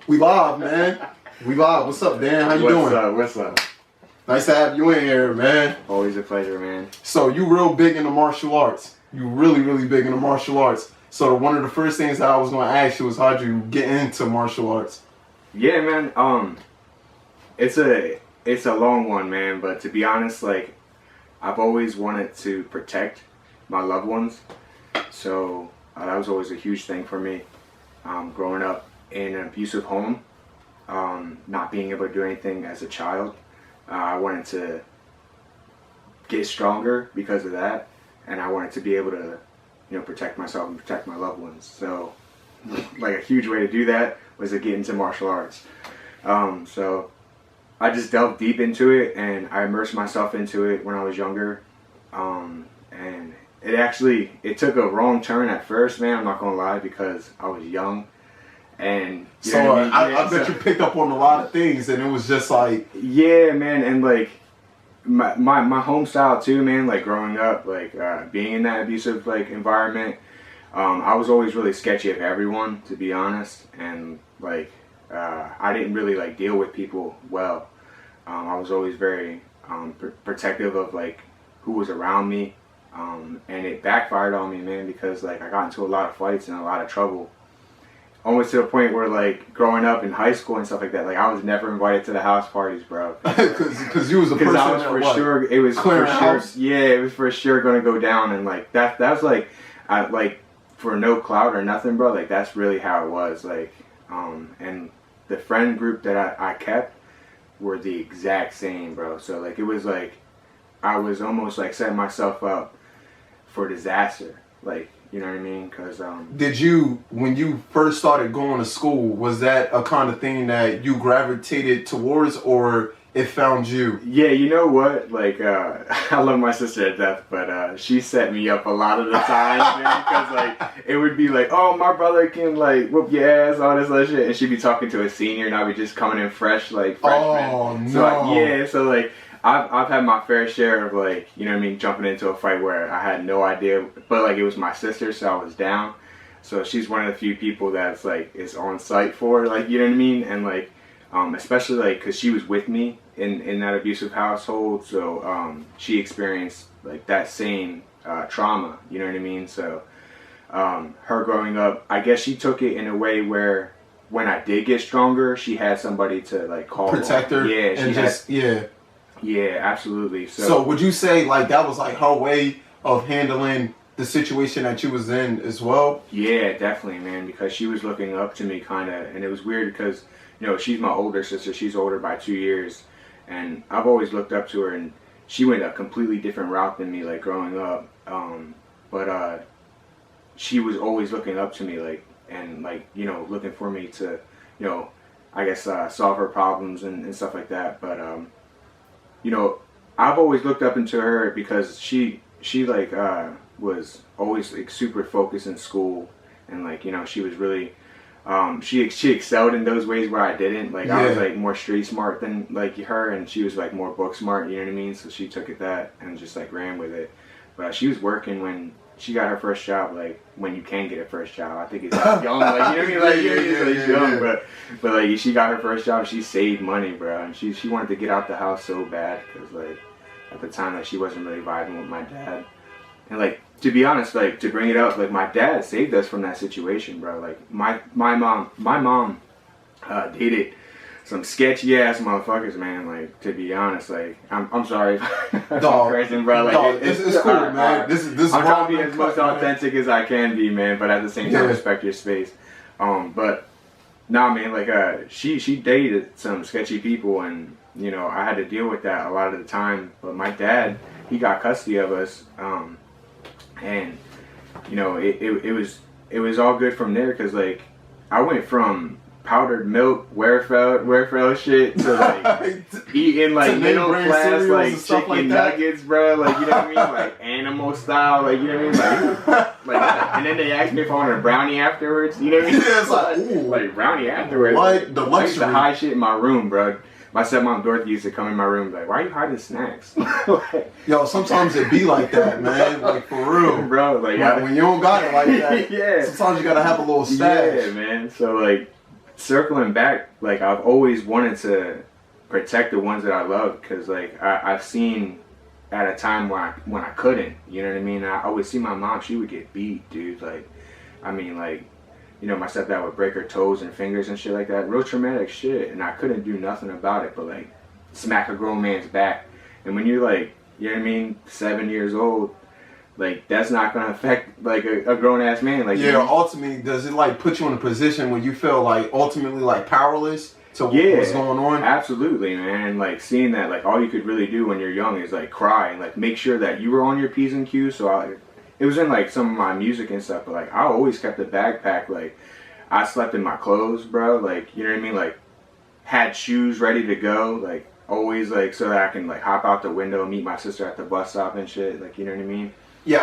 We live, man. We live. What's up, Dan? How you doing? What's up? Nice to have you in here, man. Always a pleasure, man. So you real big into martial arts. You really, really big into martial arts. So one of the first things that I was going to ask you was how'd you get into martial arts? Yeah, man. It's a long one, man. But to be honest, like, I've always wanted to protect my loved ones. So that was always a huge thing for me. Growing up in an abusive home, not being able to do anything as a child, I wanted to get stronger because of that, and I wanted to be able to, protect myself and protect my loved ones. So, like, a huge way to do that was to get into martial arts. So I just delved deep into it, and I immersed myself into it when I was younger. And it took a wrong turn at first, man. I'm not gonna lie, because I was young. And I bet you picked up on a lot of things, and it was just like, yeah, man. And like my home style too, man, like growing up, like being in that abusive like environment, I was always really sketchy of everyone, to be honest. And like I didn't really like deal with people well. I was always very protective of like who was around me, and it backfired on me, man, because like I got into a lot of fights and a lot of trouble. Almost to the point where, like, growing up in high school and stuff like that, like, I was never invited to the house parties, bro. Because you was a person I was for sure, it was for sure, yeah, it was for sure going to go down, and like that was like, like for no clout or nothing, bro. Like that's really how it was, like, and the friend group that I kept were the exact same, bro. So like it was like I was almost like setting myself up for disaster, like. You know what I mean? Because did you, when you first started going to school, was that a kind of thing that you gravitated towards, or it found you? Yeah, you know what? Like, I love my sister to death, but she set me up a lot of the time, man. Because like it would be like, oh, my brother can like whoop your ass, all this other shit, and she'd be talking to a senior, and I'd be just coming in fresh, like freshman. Oh no! So like. I've had my fair share of like, you know what I mean, jumping into a fight where I had no idea, but like it was my sister, so I was down. So she's one of the few people that's like is on site for, like, you know what I mean, and like especially like because she was with me in that abusive household, so she experienced like that same trauma, you know what I mean. So her growing up, I guess she took it in a way where when I did get stronger, she had somebody to like call protect her. Yeah, Yeah, absolutely. So would you say like that was like her way of handling the situation that you was in as well? Yeah, definitely, man, because she was looking up to me kind of, and it was weird because, she's my older sister. She's older by 2 years, and I've always looked up to her, and she went a completely different route than me, like growing up. But she was always looking up to me, like, and like, looking for me to, I guess solve her problems and stuff like that. But I've always looked up into her because she like was always like super focused in school, and like she was really she excelled in those ways where I didn't. Like I was like more street smart than like her, and she was like more book smart. You know what I mean? So she took it that and just like ran with it. But she was working when she got her first job, like when you can get a first job. I think it's like young, like you know what I mean, like young, but like she got her first job, she saved money, bro, and she wanted to get out the house so bad because like at the time like she wasn't really vibing with my dad, and like to be honest, like to bring it up, like my dad saved us from that situation, bro. Like my mom dated some sketchy ass motherfuckers, man. Like to be honest, like I'm sorry if I'm crazy, bro. Like it's cool, man. This is I'm trying to be as most authentic as I can be, man. But at the same time, respect your space. But nah, man. Like she dated some sketchy people, and I had to deal with that a lot of the time. But my dad, he got custody of us, and it was all good from there because like I went from powdered milk, Werfel shit to like eating like middle class like chicken like nuggets, bro. Like you know what I mean, like animal style, like you know what I mean, like and then they asked me if I wanted a brownie afterwards. You know what I mean? Yeah, it's like ooh, like brownie afterwards. What the luxury? I used to hide shit in my room, bro. My stepmom Dorothy used to come in my room like, why are you hiding snacks? Yo, sometimes it be like that, man. Like for real, bro. Like when you don't got it like that, sometimes you gotta have a little stash. Yeah, man. So like. circling back, like I've always wanted to protect the ones that I love, because like I've seen at a time when I couldn't, you know what I mean? I would see my mom, she would get beat, dude. Like, I mean, like, you know, my stepdad would break her toes and fingers and shit like that, real traumatic shit, and I couldn't do nothing about it, but like smack a grown man's back. And when you're like, you know what I mean, 7 years old, like that's not gonna affect like a grown ass man. Like, yeah, ultimately, does it like put you in a position where you feel like ultimately like powerless to what's going on? Absolutely, man. Like seeing that, like all you could really do when you're young is like cry and like make sure that you were on your P's and Q's. So it was in like some of my music and stuff, but like I always kept a backpack. Like I slept in my clothes, bro. Like, you know what I mean? Like had shoes ready to go. Like always, like so that I can like hop out the window and meet my sister at the bus stop and shit. Like, you know what I mean? Yeah,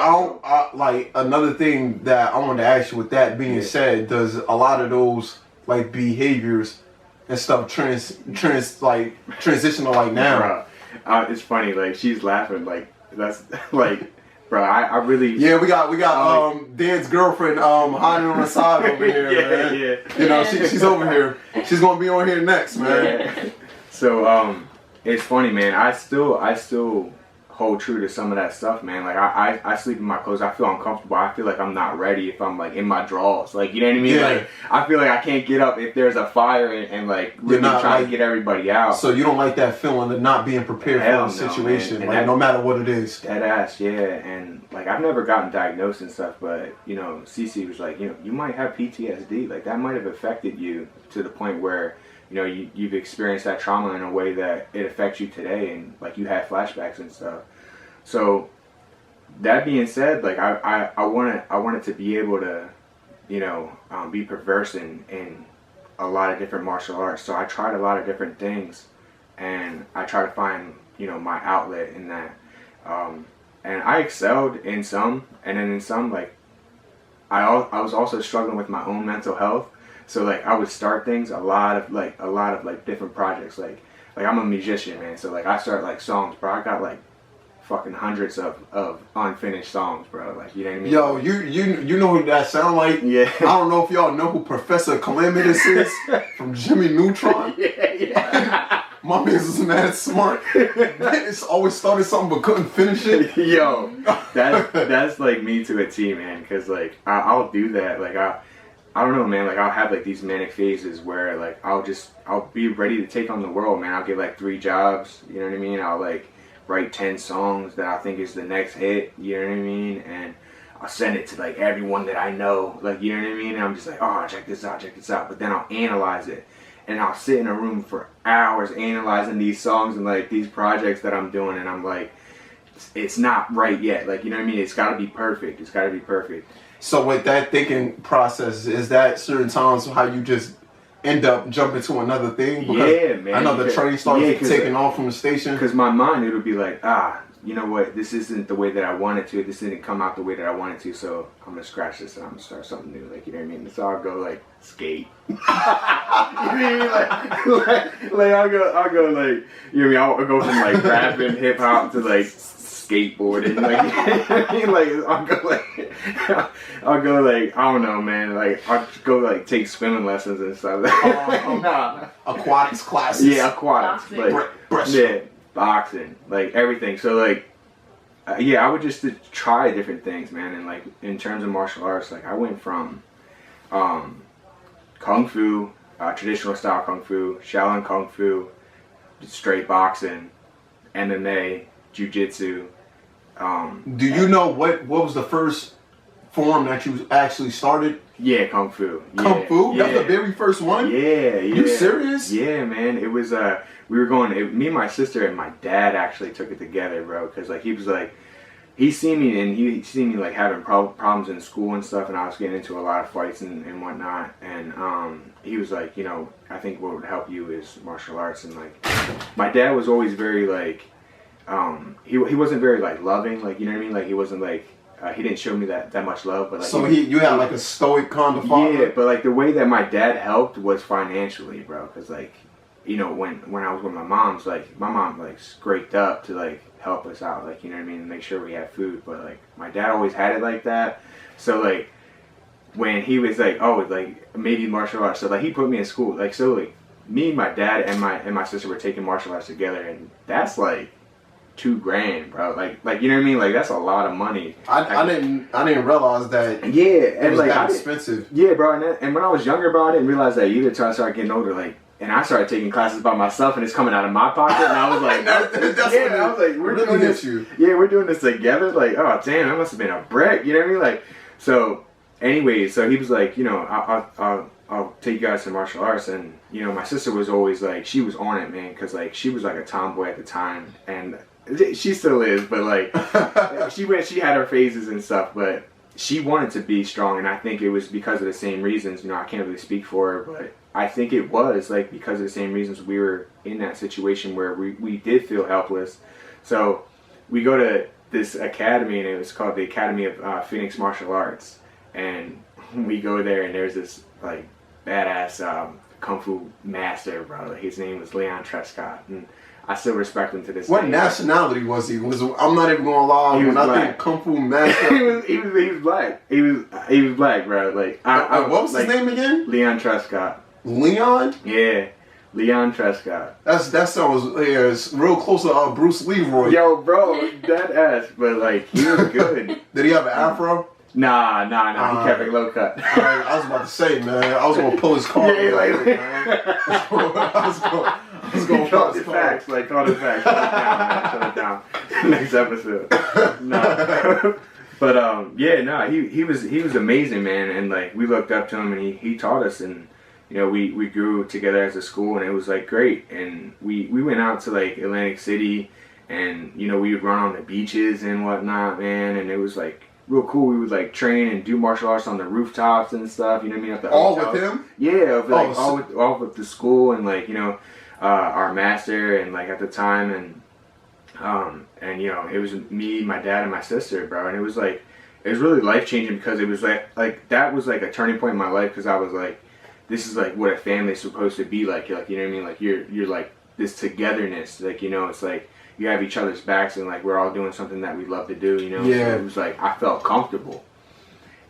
like another thing that I wanted to ask you, with that being said, does a lot of those like behaviors and stuff transition to like now? Bro, it's funny, like she's laughing, like that's like, bro, I really, yeah, we got Dan's girlfriend hiding on the side over here, man. Yeah. You know, she's over here. She's gonna be on here next, man. Yeah. So it's funny, man. I still hold true to some of that stuff, man. Like I sleep in my clothes. I feel uncomfortable. I feel like I'm not ready if I'm like in my drawers. Like, you know what I mean? Yeah. Like I feel like I can't get up if there's a fire and like really trying to get everybody out. So you don't like that feeling of not being prepared for the situation, like that, no matter what it is. Dead ass, yeah. And like I've never gotten diagnosed and stuff, but you know, Cece was like, you know, you might have PTSD. Like that might have affected you to the point where, you know, you've experienced that trauma in a way that it affects you today, and like you have flashbacks and stuff. So that being said, like I wanted to be able to, you know, be perverse in a lot of different martial arts. So I tried a lot of different things, and I tried to find, you know, my outlet in that. And I excelled in some, and then in some, like I was also struggling with my own mental health. So like I would start things, a lot of different projects. Like I'm a musician, man. So like I start like songs, bro. I got like fucking hundreds of unfinished songs, bro. Like, you know what I mean? Yo, you know who that sound like? Yeah. I don't know if y'all know who Professor Calamitous is from Jimmy Neutron. Yeah. My man's is mad smart. It's always started something but couldn't finish it. Yo, that's like me to a T, man. Because like I'll do that. Like I don't know, man. Like I'll have like these manic phases where like I'll be ready to take on the world, man. I'll get like 3 jobs. You know what I mean? I'll like write 10 songs that I think is the next hit. You know what I mean? And I'll send it to like everyone that I know. Like, you know what I mean? And I'm just like, oh, check this out. But then I'll analyze it, and I'll sit in a room for hours analyzing these songs and like these projects that I'm doing, and I'm like, it's not right yet. Like, you know what I mean? It's got to be perfect. So with that thinking process, is that certain times how you just end up jumping to another thing? Because yeah, man. I know the train starts taking off from the station. Because my mind, it'll be like, you know what? This isn't the way that I wanted to. This didn't come out the way that I wanted to. So I'm gonna scratch this and I'm gonna start something new. Like, you know what I mean? So I'll go like skate. You know what I mean? Like I'll go like, you know what I mean? I'll go from like rapping, hip hop to like skateboarding. Like, you know what I mean? Like I'll go like, I don't know, man. Like I'll go like take swimming lessons and stuff. Nah. Aquatics classes. Yeah, aquatics. Like boxing, like everything. So like, I would just try different things, man. And like in terms of martial arts, like I went from kung fu, traditional style kung fu, Shaolin kung fu, straight boxing, MMA, jiu-jitsu. Do you know what was the first form that you actually started? Yeah, kung fu. Kung fu? Yeah. That's the very first one? Yeah. You serious? Yeah, man. It was we were going. Me and my sister and my dad actually took it together, bro. Because like he was like, he seen me like having problems in school and stuff, and I was getting into a lot of fights and whatnot. And he was like, you know, I think what would help you is martial arts. And like, my dad was always very like, he wasn't very like loving, like, you know what I mean? Like he wasn't like. He didn't show me that much love, but like, so you had like a stoic kind of father. Yeah, but like the way that my dad helped was financially, bro. Because like, you know, when I was with my mom's, like my mom like scraped up to like help us out, like, you know what I mean, make sure we had food. But like my dad always had it like that. So like when he was like, oh, like maybe martial arts. So like he put me in school. Like so like me, my dad, and my sister were taking martial arts together, and that's like $2,000, bro. Like you know what I mean? Like that's a lot of money. I didn't realize that. Yeah, It and was like that expensive. yeah, bro. And when I was younger, bro, I didn't realize that either until I started getting older. Like, and I started taking classes by myself, and it's coming out of my pocket, and I was like, That's yeah, what I was like, we're really doing hit this. you. Yeah, we're doing this together. Like, oh damn, that must have been a brick. You know what I mean? Like, so, anyways, so he was like, you know, I'll take you guys to martial arts, and you know, my sister was always like, she was on it, man, because like she was like a tomboy at the time, and she still is, but like she had her phases and stuff, but she wanted to be strong, and I think it was because of the same reasons. You know, I can't really speak for her, but I think it was like because of the same reasons we were in that situation where we did feel helpless. So we go to this academy, and it was called the Academy of Phoenix Martial Arts, and we go there, and there's this like badass kung fu master, bro. His name was Leon Trescott, and I still respect him to this day. What nationality was he? I'm not even gonna lie. He was when I black. think Kung Fu Master, he was black. He was black, bro. Like what was like, his name again? Leon Trescott. Leon. Yeah, Leon Trescott. That sounds it's real close to Bruce Leroy. Yo, bro, that ass, but like he was good. Did he have an afro? Nah. He kept it low cut. I was about to say, man. I was gonna pull his car. Yeah, like, man. I was gonna pull Call his it car. facts, like call it facts. Shut it down. Next episode. No. But yeah, no, he was amazing, man, and like we looked up to him, and he taught us, and you know we grew together as a school, and it was like great, and we went out to like Atlantic City, and you know we would run on the beaches and whatnot, man, and it was like real cool. We would like train and do martial arts on the rooftops and stuff. You know what I mean? At the All hotels. with him? Yeah, like Oh, all with the school, and like you know our master, and like at the time, and you know it was me, my dad, and my sister, bro, and it was really life changing because it was like that was like a turning point in my life because I was like, this is like what a family's supposed to be like. Like you know what I mean? Like you're like this togetherness. Like you know it's like you have each other's backs, and like we're all doing something that we love to do. You know? Yeah. So it was like I felt comfortable,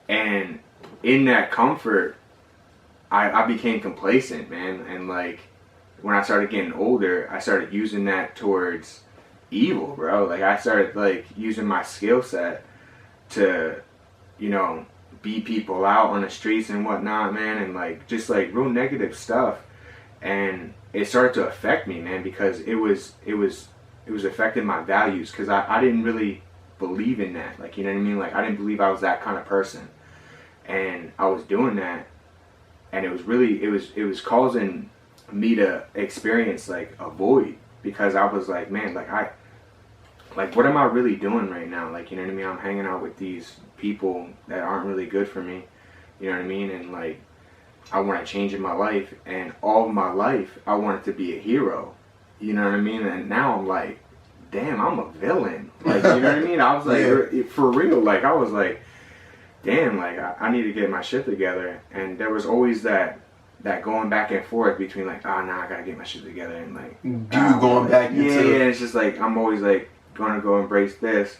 and in that comfort, I became complacent, man, and like when I started getting older, I started using that towards evil, bro. Like I started like using my skill set to, you know, beat people out on the streets and whatnot, man, and like just like real negative stuff. And it started to affect me, man, because it was affecting my values because I didn't really believe in that. Like, you know what I mean? Like I didn't believe I was that kind of person. And I was doing that, and it was causing me to experience like a void because I was like, man, like what am I really doing right now? Like, you know what I mean? I'm hanging out with these people that aren't really good for me. You know what I mean? And like I want to change in my life, and all of my life I wanted to be a hero. You know what I mean? And now I'm like, damn, I'm a villain. Like, you know what I mean? I was like, Yeah. for real. Like I was like, damn, like I need to get my shit together. And there was always that going back and forth between like, oh, nah, I gotta get my shit together, and like, Going back into yeah, it's just like I'm always like gonna go embrace this.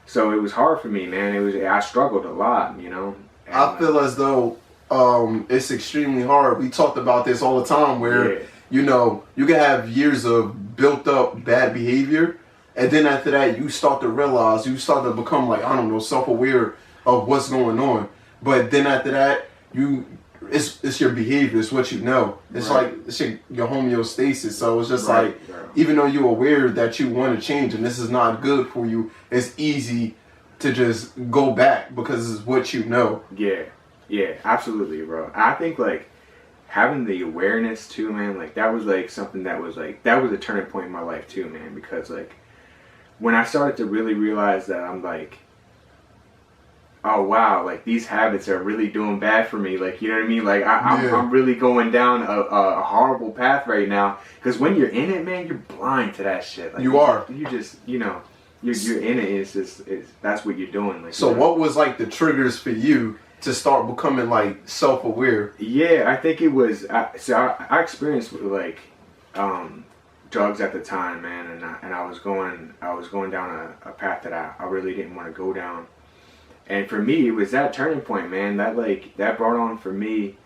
So it was hard for me, man. I struggled a lot, you know. And I feel as though it's extremely hard. We talked about this all the time where, yeah. you know, you can have years of built up bad behavior, and then after that you start to realize, you start to become like, I don't know, self-aware of what's going on. But then after that, it's your behavior, it's what you know. It's Right. like it's your homeostasis. So it's just Right, like, bro. even though you're aware that you want to change and this is not good for you, it's easy to just go back because it's what you know. Yeah, absolutely, bro. I think like having the awareness too, man, like that was like something that was a turning point in my life too, man, because like when I started to really realize that I'm like, oh wow, like these habits are really doing bad for me, like, you know what I mean? Like I'm really going down a horrible path right now, because when you're in it, man, you're blind to that shit. Like, You are. You just, you know, you're in it. It's that's what you're doing. Like, So you know? what was like the triggers for you to start becoming like self-aware? Yeah, I think it was. I experienced like drugs at the time, man, and I was going down a path that I really didn't want to go down, And for me, it was that turning point, man. That brought on for me,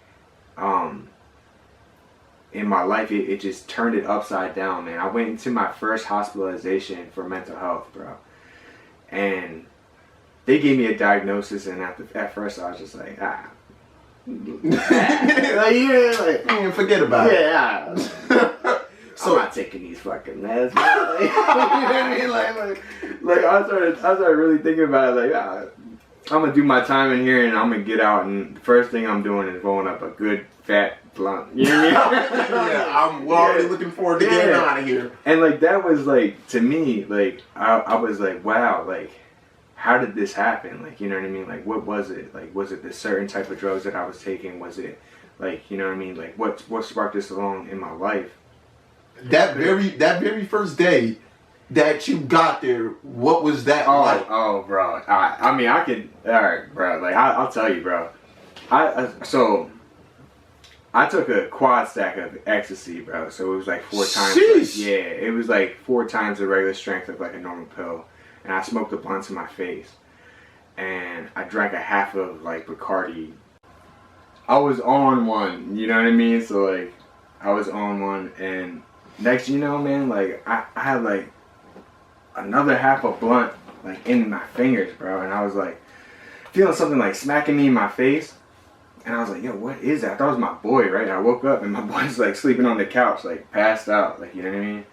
in my life, it just turned it upside down, man. I went into my first hospitalization for mental health, bro. And they gave me a diagnosis, and at first I was just like, forget about it. Yeah. So I'm not taking these fucking meds, man. Like, you know what I mean? Like I started really thinking about it. Like, I'm gonna do my time in here, and I'm gonna get out. And the first thing I'm doing is rolling up a good fat blunt. You know what I mean? Yeah, I'm already looking forward to getting out of here. And like that was like, to me, like I was like, wow, like how did this happen? Like, you know what I mean? Like, what was it? Like, was it the certain type of drugs that I was taking? Was it like, you know what I mean? Like, what sparked this along in my life? That very first day that you got there, what was that like? Oh, bro. I mean, I could. All right, bro. Like, I'll tell you, bro. So I took a quad stack of ecstasy, bro. So it was like 4 times. Like, yeah, it was like 4 times the regular strength of like a normal pill. And I smoked the blunts in my face. And I drank a half of like Bacardi. I was on one, you know what I mean? So like, I was on one, and next you know, man, like I had like another half a blunt like in my fingers, bro. And I was like feeling something like smacking me in my face. And I was like, yo, what is that? I thought it was my boy, right? And I woke up, and my boy's like sleeping on the couch, like passed out, like, you know what I mean?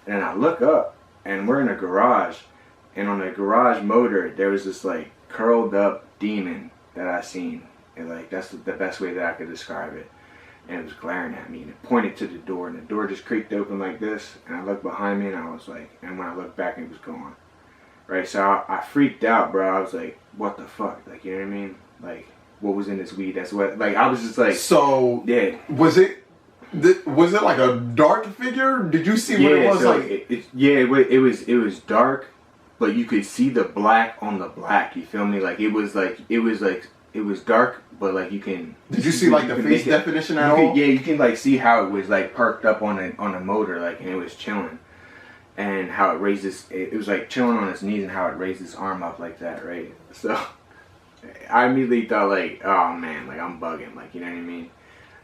And then I look up, and we're in a garage. And on the garage motor, there was this like curled up demon that I seen. And like, that's the best way that I could describe it. And it was glaring at me, and it pointed to the door, and the door just creaked open like this. And I looked behind me, and I was like, and when I looked back, it was gone. Right? So I freaked out, bro. I was like, what the fuck? Like, you know what I mean? Like, what was in this weed? That's what, like, I was just like, so yeah. Was it like a dark figure? Did you see what it was so like? It was dark, but you could see the black on the black. You feel me? Like it was dark, but like you can. Did you see like the face definition at all? Yeah, you can like see how it was like perked up on a motor, like, and it was chilling, and how it raises. It was like chilling on its knees, and how it raised its arm up like that, right? So I immediately thought like, oh man, like I'm bugging, like, you know what I mean?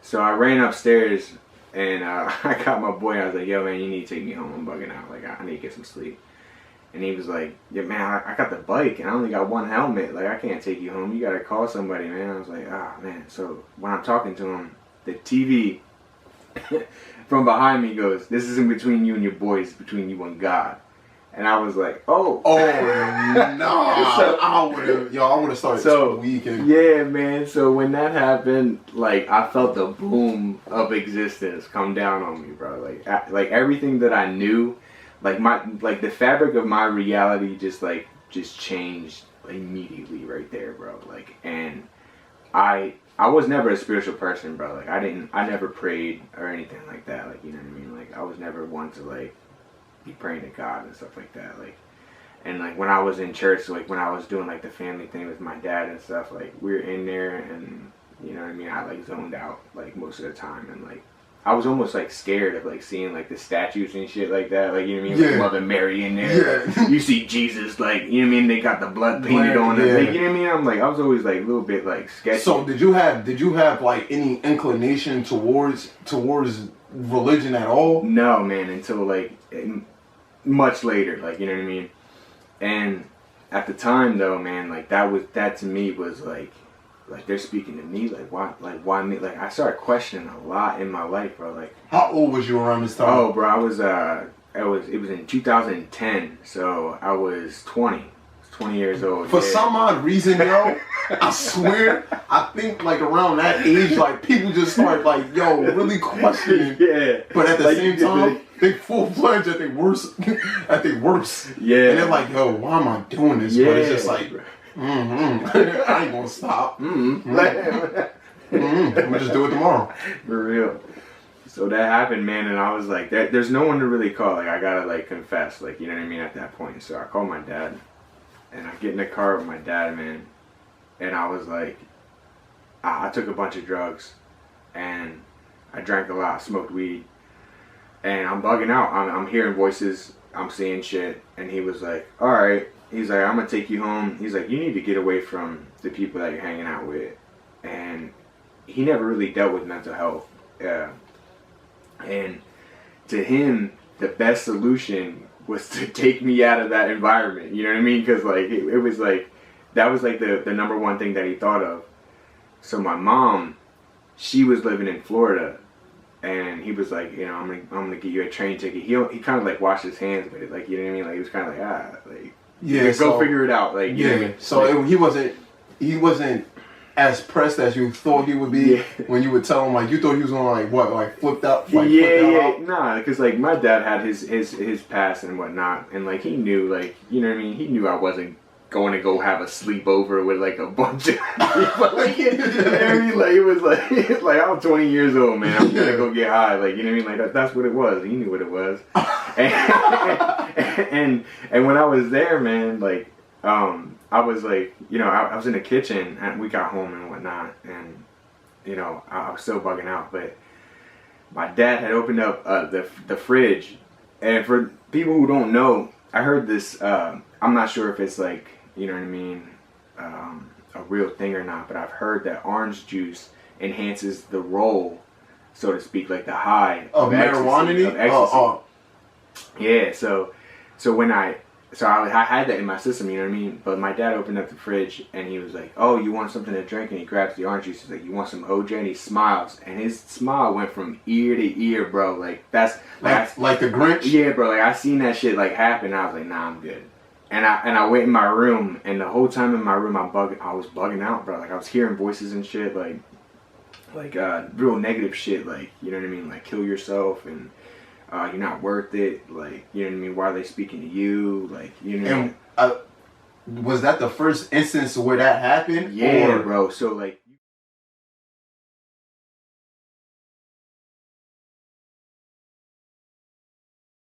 So I ran upstairs, and I got my boy. I was like, yo man, you need to take me home. I'm bugging out. Like I need to get some sleep. And he was like, yeah, man, I got the bike, and I only got one helmet. Like, I can't take you home. You got to call somebody, man. I was like, man. So when I'm talking to him, the TV from behind me goes, this isn't between you and your boys, it's between you and God. And I was like, oh. Oh, no. So, I would have started weekend. Yeah, man. So when that happened, like, I felt the boom of existence come down on me, bro. Like everything that I knew, like the fabric of my reality just changed immediately right there, bro. Like, and I was never a spiritual person, bro. Like I never prayed or anything like that. Like, you know what I mean? Like I was never one to like be praying to God and stuff like that. Like, and like when I was in church, like when I was doing like the family thing with my dad and stuff, like we were in there, and you know what I mean? I like zoned out like most of the time, and like I was almost like scared of like seeing like the statues and shit like that. Like, you know what I mean? Like Mother Mary in there. Yeah. Like, you see Jesus, like, you know what I mean? They got the blood painted on them. Like, you know what I mean? I'm like, I was always like a little bit like sketchy. So did you have like any inclination towards religion at all? No, man, until like much later. Like, you know what I mean? And at the time though, man, like that to me was like they're speaking to me, like why me? Like I started questioning a lot in my life, bro. Like, how old was you around this time? Oh, bro, it was in 2010, so I was 20 years old. For some odd reason, yo, I swear, I think like around that age, like people just start like, yo, really questioning. Yeah. But at the same time, they full-fledged at their worst. Yeah. And they're like, yo, why am I doing this? Yeah. But it's just like, I ain't gonna stop. I'm gonna just do it tomorrow. For real. So that happened, man, and I was like, there's no one to really call. Like, I gotta like confess, like, you know what I mean, at that point. So I called my dad, and I get in the car with my dad, man, and I was like, I took a bunch of drugs, and I drank a lot, smoked weed, and I'm bugging out. I'm hearing voices, I'm seeing shit, and he was like, all right. he's like, I'm gonna take you home. He's like, you need to get away from the people that you're hanging out with. And he never really dealt with mental health. And to him, the best solution was to take me out of that environment. You know what I mean? Because like it was like that was like the number one thing that he thought of. So my mom, she was living in Florida, and he was like, you know, I'm gonna get you a train ticket. He kind of like washed his hands with it, like, you know what I mean? Like he was kind of like go figure it out, like, you know what I mean? So like, he wasn't as pressed as you thought he would be when you would tell him, like, you thought he was gonna like flip out. Nah, because like my dad had his past and whatnot, and like he knew, like, you know what I mean, he knew I wasn't going to go have a sleepover with like a bunch of people. Like, you know what I mean? Like it was like I'm 20 years old, man, I'm gonna go get high, like, you know what I mean? Like that's what it was. He knew what it was. And when I was there, man, like I was like, you know, I was in the kitchen and we got home and whatnot, and you know, I was still bugging out, but my dad had opened up the fridge, and for people who don't know, I heard this, I'm not sure if it's like, you know what I mean, a real thing or not, but I've heard that orange juice enhances the roll, so to speak, like the high of marijuana. Yeah, so when I had that in my system, you know what I mean? But my dad opened up the fridge and he was like, oh, you want something to drink? And he grabs the orange juice. He's like, you want some OJ? And he smiles. And his smile went from ear to ear, bro. Like, that's... Like the Grinch? Yeah, bro. Like, I seen that shit, like, happen. I was like, nah, I'm good. And I went in my room, and the whole time in my room, I was bugging out, bro. Like, I was hearing voices and shit, like real negative shit, like, you know what I mean? Like, kill yourself, and... you're not worth it, like, you know what I mean? Why are they speaking to you? Like, you know. And was that the first instance where that happened? Yeah, bro. So like.